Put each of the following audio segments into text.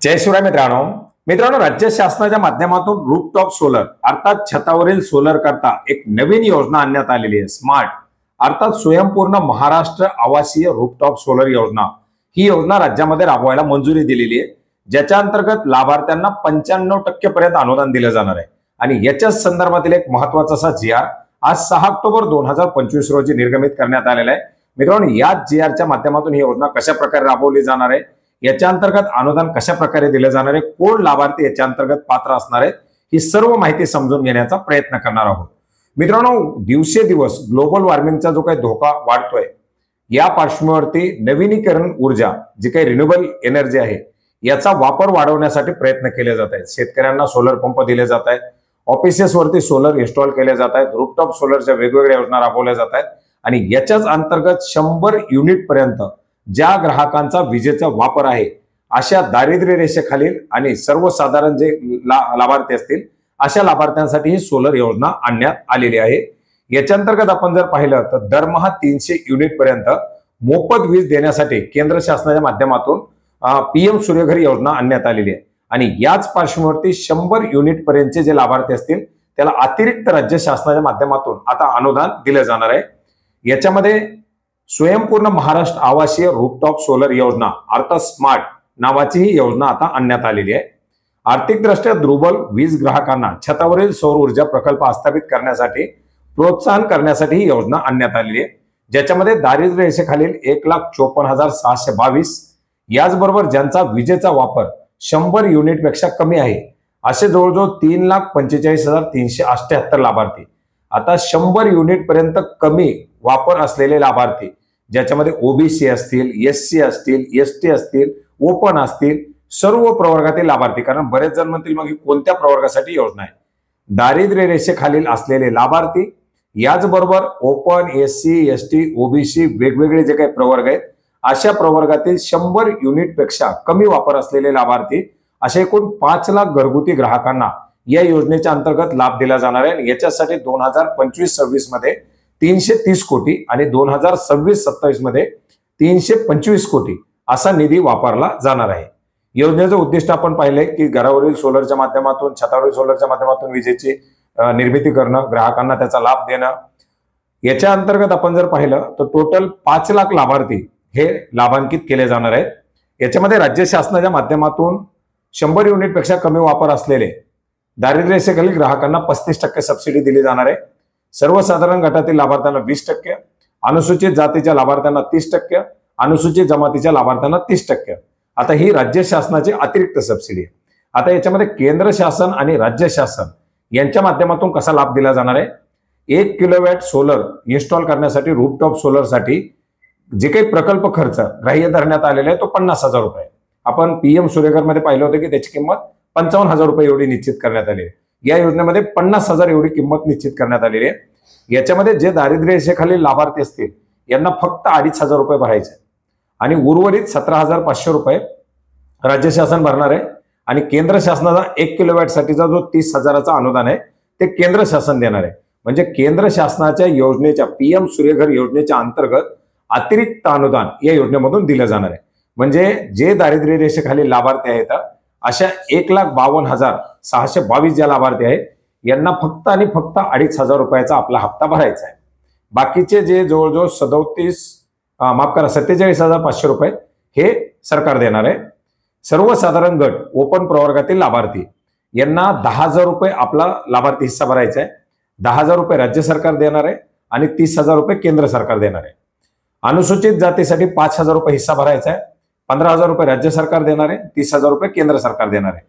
जय शिवराय मित्रांनो मित्रांनो राज्य शासनाच्या माध्यमातून रूफटॉप सोलर अर्थात छतावरील सोलर करता एक नवीन योजना आणण्यात आलेली आहे। स्मार्ट अर्थात स्वयंपूर्ण महाराष्ट्र आवासीय रूफटॉप सोलर योजना ही योजना राज्यामध्ये राबवायला मंजुरी दिलेली आहे, ज्याच्या अंतर्गत लाभार्थ्यांना 95% पर्यंत अनुदान दिले जाणार आहे। आणि याच्याच संदर्भातील एक महत्त्वाचा असा जी.आर. आज 6 ऑक्टोबर 2025 रोजी निर्गमित करण्यात आलेला आहे। मित्रांनो या जी.आर.च्या माध्यमातून ही योजना कशा प्रकारे राबवली जाणार आहे, याच्या अंतर्गत अनुदान कशा प्रकारे दिले जाणार आहे, कोण लाभार्थी याच्या अंतर्गत पात्र असणार आहेत, ही सर्व माहिती समजून घेण्याचा प्रयत्न करणार आहोत। मित्रांनो दिवसेदिवस ग्लोबल वॉर्मिंगचा जो काही धोका वाढतोय, या पार्श्वभूमीवरती नवीनीकरण ऊर्जा जी काही रिन्युएबल एनर्जी आहे याचा वापर वाढवण्यासाठी प्रयत्न केले जात आहेत। शेतकऱ्यांना सोलर पंप दिले जात आहेत, ऑफिसेसवरती सोलर इन्स्टॉल केले जात आहेत, रूफटॉप सोलरच्या वेगवेगळ्या योजना राबवल्या जात आहेत। आणि याच्याच अंतर्गत 100 युनिट पर्यंत ज्या ग्राहकांचा विजेचा वापर आहे अशा दारिद्र्य रेषेखालील आणि सर्वसाधारण जे लाभार्थी असतील अशा लाभार्थ्यांसाठी ही सोलर योजना आणण्यात आलेली आहे। याच्या अंतर्गत आपण जर पाहिलं तर दरमहा 300 युनिट पर्यंत मोफत वीज देण्यासाठी केंद्र शासनाच्या माध्यमातून पीएम सूर्यघर योजना आणण्यात आलेली आहे। आणि याच पार्श्वभूमीवरती 100 युनिट पर्यंतचे जे लाभार्थी असतील त्याला अतिरिक्त राज्य शासनाच्या माध्यमातून आता अनुदान दिले जाणार आहे। याच्यामध्ये स्वयंपूर्ण महाराष्ट्र आवासीय रूफटॉप सोलर योजना अर्थात स्मार्ट नावाची ही योजना आता आणण्यात आलेली आहे। आर्थिकदृष्ट्या दुर्बल वीज ग्राहकांना छतावरील सौर ऊर्जा प्रकल्प स्थापित करण्यासाठी प्रोत्साहन करण्यासाठी ही योजना आणण्यात आलेली आहे, ज्याच्यामध्ये दारिद्र्य रेषेखालील 1,54,622 याचबरोबर ज्यांचा विजेचा वापर 100 युनिट पेक्षा कमी आहे असे जवळजवळ 3,45,378 लाभार्थी आता 100 युनिट पर्यंत कमी वापर असलेले लाभार्थी, ज्याच्यामध्ये ओबीसी असतील, एससी असतील, एसटी असतील, ओपन असतील, सर्व प्रवर्गातील लाभार्थी। कारण बरेच जण म्हणतील मग कोणत्या प्रवर्गासाठी योजना आहे, दारिद्र्य रेषेखालील असलेले लाभार्थी याचबरोबर ओपन, एससी, एसटी, ओबीसी वेगवेगळे जे काही प्रवर्ग आहेत अशा प्रवर्गातील 100 युनिट पेक्षा कमी वापर असलेले लाभार्थी असे एकूण 5 लाख घरगुती ग्राहकांना या योजनेच्या अंतर्गत लाभ दिला जाणार आहे। याच्यासाठी 2025-26 मध्ये 330 कोटी आणि 2026-27 मध्ये 325 कोटी असा निधी वापरला जाणार आहे। योजनेचं उद्दिष्ट आपण पाहिले की घरावरील सोलरच्या माध्यमातून, छतावरील सोलरच्या माध्यमातून विजेची निर्मिती करणं, ग्राहकांना त्याचा लाभ देणं। याच्या अंतर्गत आपण जर पाहिलं तर टोटल 5 लाख लाभार्थी हे लाभान्वित केले जाणार आहेत। याच्यामध्ये राज्य शासनाच्या माध्यमातून 100 युनिट पेक्षा कमी वापर असलेले दारिद्र्य रेषेखालील ग्राहकांना 35% सबसिडी दिली जाणार आहे। सर्वसाधारण गटातील लाभार्थ्यांना 20%, अनुसूचित जातीच्या लाभार्थ्यांना 30%, अनुसूचित जमातीच्या लाभार्थ्यांना 30%। आता ही राज्य शासनाची अतिरिक्त सबसिडी आहे। आता याच्यामध्ये केंद्र शासन आणि राज्य शासन यांच्या माध्यमातून कसा लाभ दिला जाणार आहे, 1 किलोवॅट सोलर इन्स्टॉल करण्यासाठी रूफटॉप सोलरसाठी जे काही प्रकल्प खर्च ग्राह्य धरण्यात आलेला आहे तो 50,000 रुपये। आपण पीएम सूर्यघर मध्ये पाहिलं होतं की त्याची किंमत 55,000 रुपये एवढी निश्चित करण्यात आली आहे। या योजनेमध्ये 50,000 एवढी किंमत निश्चित करण्यात आलेली आहे। याच्यामध्ये जे दारिद्र्य रेषेखालील लाभार्थी असतील यांना फक्त 2,500 रुपये भरायचे आणि उर्वरित 17,500 रुपये राज्य शासन भरणार आहे। आणि केंद्र शासनाचा 1 किलोवॅट साठीचा जो 30,000चा अनुदान आहे ते केंद्र शासन देणार आहे। म्हणजे केंद्र शासनाच्या योजनेच्या पीएम सूर्यघर योजनेच्या अंतर्गत अतिरिक्त अनुदान या योजनेमधून दिलं जाणार आहे। म्हणजे जे दारिद्र्य रेषेखालील लाभार्थी आहेत अशा 1,52,622 ज्या लाभार्थी आहेत यांना फक्त आणि फक्त 2,500 रुपयाचा आपला हप्ता भरायचा आहे। बाकीचे जे जवळजवळ 47,500 रुपये हे सरकार देणार आहे। सर्वसाधारण गट ओपन प्रवर्गातील लाभार्थी यांना 10,000 रुपये आपला लाभार्थी हिस्सा भरायचा आहे। 10,000 रुपये राज्य सरकार देणार आहे आणि 30,000 रुपये केंद्र सरकार देणार आहे। अनुसूचित जातीसाठी 5,000 रुपये हिस्सा भरायचा आहे, 15,000 रुपये राज्य सरकार देणार आहे, 30,000 रुपये केंद्र सरकार देणार आहे।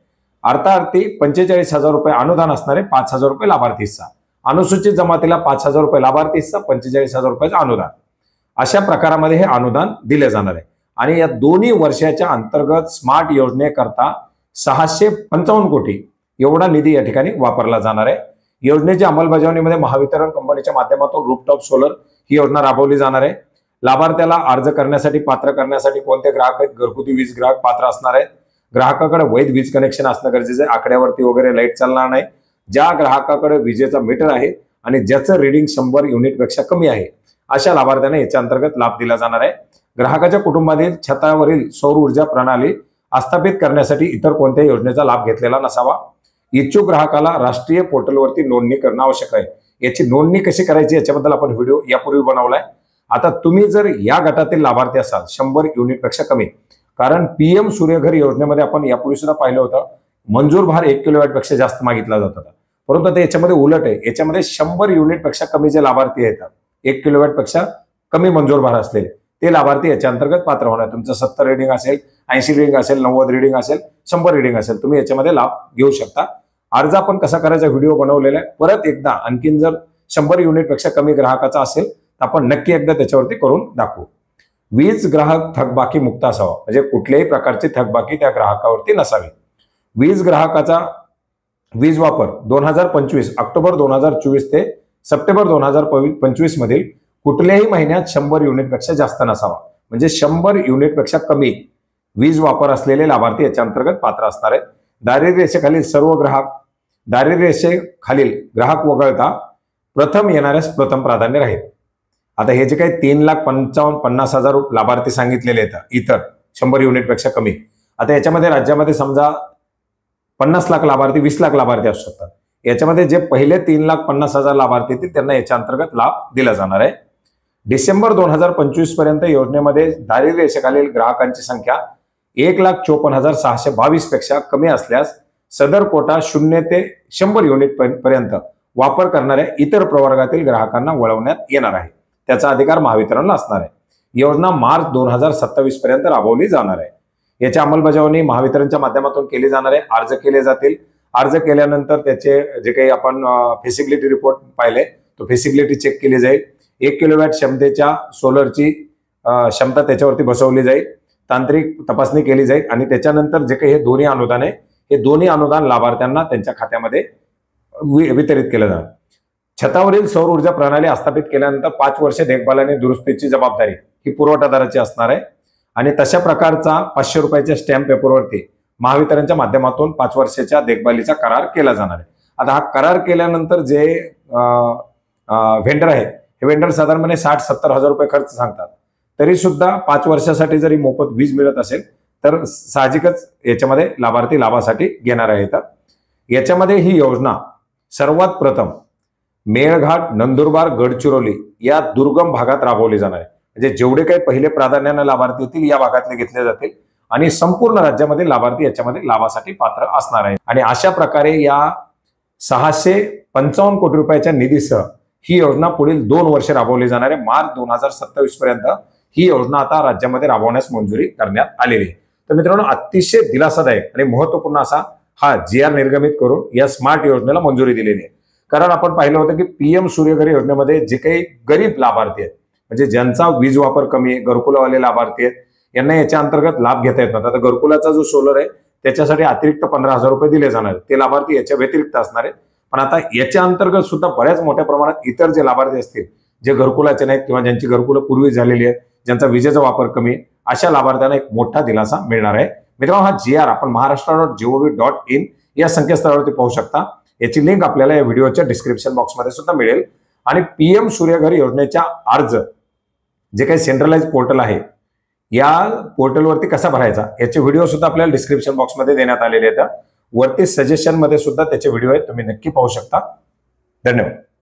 अर्थार्थी 45,000 रुपये अनुदान असणार आहे, 5,000 रुपये लाभार्थी हिस्सा। अनुसूचित जमातीला 5,000 रुपये लाभार्थी हिस्सा, 45,000 रुपयाचं अनुदान। अशा प्रकारामध्ये हे अनुदान दिले जाणार आहे। आणि या दोन्ही वर्षाच्या अंतर्गत स्मार्ट योजनेकरता 655 कोटी एवढा निधी या ठिकाणी वापरला जाणार आहे। योजनेच्या अंमलबजावणीमध्ये महावितरण कंपनीच्या माध्यमातून रूफटॉप सोलर ही योजना राबवली जाणार आहे। लाभार्थ्याला अर्ज करण्यासाठी, पात्र करण्यासाठी कोणते ग्राहक आहेत, घरगुती वीज ग्राहक पात्र असणार आहेत। ग्राहकाकडे वैध वीज कनेक्शन असणं गरजेचं आहे, आकड्यावरती वगैरे लाईट चालणार नाही। ज्या ग्राहकाकडे विजेचा मीटर आहे आणि ज्याचं रीडिंग 100 युनिट पेक्षा कमी आहे अशा लाभार्थ्यांना याच्या अंतर्गत लाभ दिला जाणार आहे। ग्राहकाच्या कुटुंबातील छतावरील सौर ऊर्जा प्रणाली आस्थापित करण्यासाठी इतर कोणत्याही योजनेचा लाभ घेतलेला नसावा. इच्छुक ग्राहकाला राष्ट्रीय पोर्टलवरती नोंदणी करणं आवश्यक आहे. याची नोंदणी कशी करायची याच्याबद्दल आपण व्हिडिओ यापूर्वी बनवलाय. आता तुम्ही जर या गटातील लाभार्थी असाल 100 युनिटपेक्षा कमी, कारण पीएम सूर्यघर योजनेमध्ये आपण यापूर्वी सुद्धा पाहिलं होतं मंजूर भार 1 किलोवॅट पेक्षा जास्त मागितला जात होता, परंतु आता याच्यामध्ये उलट आहे. याच्यामध्ये 100 युनिटपेक्षा कमी जे लाभार्थी आहेत 1 किलोवॅट पेक्षा कमी मंजूर भार असलेले ते लाभार्थी याच्या अंतर्गत पात्र होणार. तुमचं 70 रीडिंग असेल, 80 रीडिंग असेल, 90 रीडिंग असेल, 100 रीडिंग असेल, तुम्ही याच्यामध्ये लाभ घेऊ शकता. अर्ज आपण कसा करायचा व्हिडिओ बनवलेला आहे. परत एकदा आणखीन जर 100 युनिटपेक्षा कमी ग्राहकाचा असेल तर आपण नक्की एकदा त्याच्यावरती करून दाखवू. वीज ग्राहक थकबाकी मुक्त असावा, म्हणजे कुठल्याही प्रकारची थकबाकी त्या ग्राहकावरती नसावी. वीज ग्राहकाचा वीज वापर 2025 ऑक्टोबर 2024 ते सप्टेंबर 2025 मधील कुठल्याही महिन्यात 100 युनिटपेक्षा जास्त नसावा. म्हणजे 100 युनिटपेक्षा कमी वीज वापर असलेले लाभार्थी याच्या अंतर्गत पात्र असणार आहेत. दारिद्र्य रेषेखालील सर्व ग्राहक, दारिद्र्य रेषेखालील ग्राहक वगळता प्रथम येणाऱ्यास प्रथम प्राधान्य राहील. आता हे जे काही 3,55,50,000 लाभार्थी सांगितलेले आहेत इतर 100 युनिटपेक्षा कमी, आता याच्यामध्ये राज्यामध्ये समजा 50 लाख लाभार्थी, 20 लाख लाभार्थी असू शकतात. याच्यामध्ये जे पहिले 3,50,000 लाभार्थी येतील त्यांना याच्या अंतर्गत लाभ दिला जाणार आहे. डिसेंबर 2025 पर्यंत योजनेमध्ये दारिद्र्य रेषेखालील ग्राहकांची संख्या 1,54,622 पेक्षा कमी असल्यास सदर कोटा 0 ते 100 युनिट पर्यंत वापर करणाऱ्या इतर प्रवर्गातील ग्राहकांना वळवण्यात येणार आहे. त्याचा अधिकार महावितरणला असणार आहे. योजना मार्च 2027 पर्यंत राबवली जाणार आहे. याची अंमलबजावणी महावितरणच्या माध्यमातून केली जाणार आहे. अर्ज केले जातील. अर्ज केल्यानंतर त्याचे जे काही आपण फिजिबिलिटी रिपोर्ट पाहिले तो फिजिबिलिटी चेक केली जाईल. 1 किलोवॅट क्षमतेच्या सोलरची क्षमता त्याच्यावरती बसवली जाईल. तांत्रिक तपासणी केली जाईल आणि त्याच्यानंतर जे काही हे दोन्ही अनुदान आहे हे दोन्ही अनुदान लाभार्थ्यांना त्यांच्या खात्यामध्ये वितरित केलं जाणार. छतावरील सौर ऊर्जा प्रणाली स्थापित केल्यानंतर 5 वर्षे देखभाल आणि दुरुस्तीची जबाबदारी ही पुरवठादाराची असणार आहे आणि तशा प्रकारचा 500 रुपयाच्या स्टॅम्प पेपरवरती महावितरणच्या माध्यमातून 5 वर्षाच्या देखभालीचा करार केला जाणार आहे. आता हा करार केल्यानंतर जे व्हेंडर आहे हे व्हेंडर साधारणपणे 60-70 हजार रुपये खर्च सांगतात. तरी सुद्धा 5 वर्षासाठी जरी मोफत वीज मिळत असेल तर साहजिकच याच्यामध्ये लाभार्थी लाभासाठी घेणार आहेत. याच्यामध्ये ही योजना सर्वात प्रथम मेळघाट, नंदुरबार, गडचिरोली या दुर्गम भागात राबवली जाणार आहे. म्हणजे जेवढे काही पहिले प्राधान्याने लाभार्थी येतील या भागातले घेतले जातील आणि संपूर्ण राज्यामध्ये लाभार्थी याच्यामध्ये लाभासाठी पात्र असणार आहे. आणि अशा प्रकारे या 655 कोटी रुपयाच्या निधीसह ही योजना पुढील 2 वर्षे राबवली जाणार आहे. मार्च 2027 पर्यंत ही योजना आता राज्यामध्ये राबवण्यास मंजुरी करण्यात आलेली आहे. तर मित्रांनो, अतिशय दिलासादायक आणि महत्वपूर्ण असा हा GR निर्गमित करून या स्मार्ट योजनेला मंजुरी दिलेली आहे. कारण आपण पाहिलं होतं की पीएम सूर्यघर योजनेमध्ये जे काही गरीब लाभार्थी आहेत, म्हणजे ज्यांचा वीज वापर कमी आहे, घरकुलावाले लाभार्थी आहेत, यांना याच्या अंतर्गत लाभ घेता येत नव्हता. आता घरकुलाचा जो सोलर आहे त्याच्यासाठी अतिरिक्त 15,000 रुपये दिले जाणार आहेत. ते लाभार्थी याच्या व्यतिरिक्त असणार आहेत. पण आता याच्या अंतर्गत सुद्धा बऱ्याच मोठ्या प्रमाणात इतर जे लाभार्थी असतील जे घरकुलाचे नाहीत किंवा ज्यांची घरकुलं पूर्वी झालेली आहेत, ज्यांचा विजेचा वापर कमी आहे, अशा लाभार्थ्यांना एक मोठा दिलासा मिळणार आहे. मित्रांनो, हा GR आपण maharashtra.gov.in या संकेतस्थळावरती पाहू शकता. याची लिंक आपल्याला या व्हिडिओच्या डिस्क्रिप्शन बॉक्समध्ये सुद्धा मिळेल. आणि पीएम सूर्यघर योजनेच्या अर्ज जे काही सेंट्रलाइज पोर्टल आहे या पोर्टलवरती कसा भरायचा याचे व्हिडिओ सुद्धा आपल्याला डिस्क्रिप्शन बॉक्समध्ये देण्यात आलेले आहेत. वरती सजेशन मध्ये सुद्धा त्याचे व्हिडिओ आहेत, तुम्ही नक्की पाहू शकता. धन्यवाद.